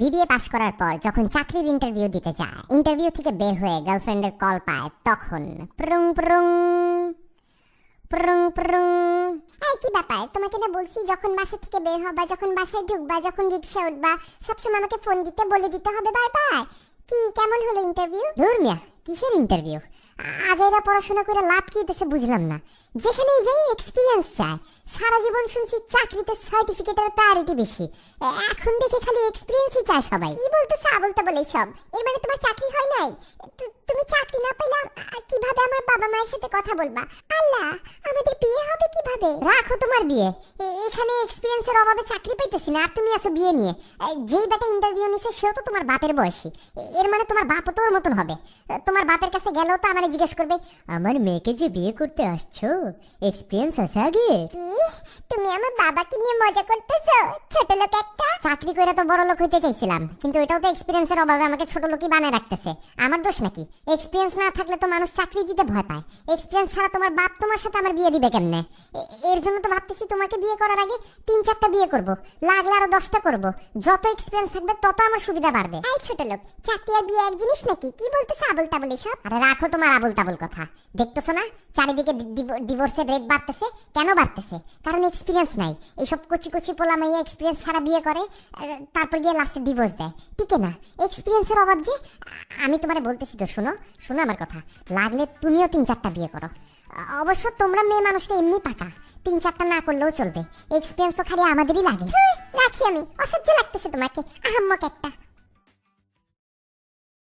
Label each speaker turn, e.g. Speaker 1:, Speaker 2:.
Speaker 1: BBA পাশ করার পর যখন চাকরির ইন্টারভিউ দিতে যায়, ইন্টারভিউ থেকে বের হয়ে গার্লফ্রেন্ডের কল পায়, তখন প্রুং প্রুং প্রুং প্রুং। এই কি ব্যাপার, তোমাকে না বলছি যখন বাসা থেকে বের হবা, যখন বাসায় ঢুকবা, যখন রিকশা উঠবা, সবসময় আমাকে ফোন দিতে বলে দিতে হবে বারবার। কি কেমন হলো ইন্টারভিউ? ধুর মিয়া, কিসের ইন্টারভিউ? আজ এরা পড়াশোনা করে লাভ কি হইতেছে বুঝলাম না। যেখানেই যাই এক্সপিরিয়েন্স চায়। সারা জীবন শুনছি চাকরিতে সার্টিফিকেটের প্রায়োরিটি বেশি, এখন দেখে খালি এক্সপিরিয়েন্সই চায় সবাই। কি বলতেছে আবলতা বলে সব? এর মানে তোমার চাকরি হয় নাই? তুমি চাকরি না পেলে কিভাবে আমার বাবা মায়ের সাথে কথা বলবা? আল্লাহ, আমাদের বিয়ে হবে কিভাবে? রাখো তোমার বিয়ে, এখানে এক্সপিরিয়েন্সের অভাবে চাকরি পাইতেছি না, আর তুমি আসো বিয়ে নিয়ে। যেই বেটা ইন্টারভিউ নিছে সেও তো তোমার বাপের বয়সী, এর মানে তোমার বাপও তোর মতন হবে। তোমার বাপের কাছে গেলেও তো আমারে জিজ্ঞেস করবে, আমার মেয়েকে যে বিয়ে করতে আসছো, এক্সপিরিয়েন্স আছে আগে? কি তুমি আমার বাবাকে নিয়ে মজা করতেছো? ছোট লোক একটা। চাকরি করে তো বড় লোক হইতে চাইছিলাম, কিন্তু এটাও তো এক্সপিরিয়েন্সের অভাবে আমাকে ছোট লোকই বানায় রাখতেছে। আমার দোষ নাকি? এক্সপিরিয়েন্স না থাকলে তো মানুষ চাকরি দিতে ভয় পায়। এক্সপিরিয়েন্স ছাড়া তোমার বাপ তোমার সাথে আমার বিয়ে দিবে কেমনে? এর জন্য তো ভাবতেছি তোমাকে বিয়ে করার আগে ৩-৪টা বিয়ে করব, লাগলে আরো 10টা করব। যত এক্সপিরিয়েন্স থাকবে তত আমার সুবিধা বাড়বে। এই ছোট লোক, চাকরি আর বিয়ে এক জিনিস নাকি? কি বলতেছ আবল তাবল এসব? আরে রাখো তোমার আবল তাবল কথা। দেখতেছো না চারিদিকে ডিভোর্সের রেট বাড়তেছে? কেন বাড়তেছে? কারণ এক্সপিরিয়েন্স নাই। এইসব কচি কচি পোলা মাইয়া এক্সপিরিয়েন্স ছাড়া বিয়ে করে, তারপর গিয়ে লাস্টে ডিভোর্স দেয়। টিকে না, এক্সপিরিয়েন্সের অভাব যে। আমি তোমারে বলতেছি তো, শোনো শোনো আমার কথা, লাগলে তুমিও ৩-৪টা বিয়ে করো। অবশ্য তোমরা মেয়ে মানুষটা এমনি পাকা, ৩-৪টা না করলেও চলবে। এক্সপিরিয়েন্স তো খালি আমাদেরই লাগে। রাখি আমি, অসহ্য লাগতেছে তোমাকে, আহাম্মক একটা।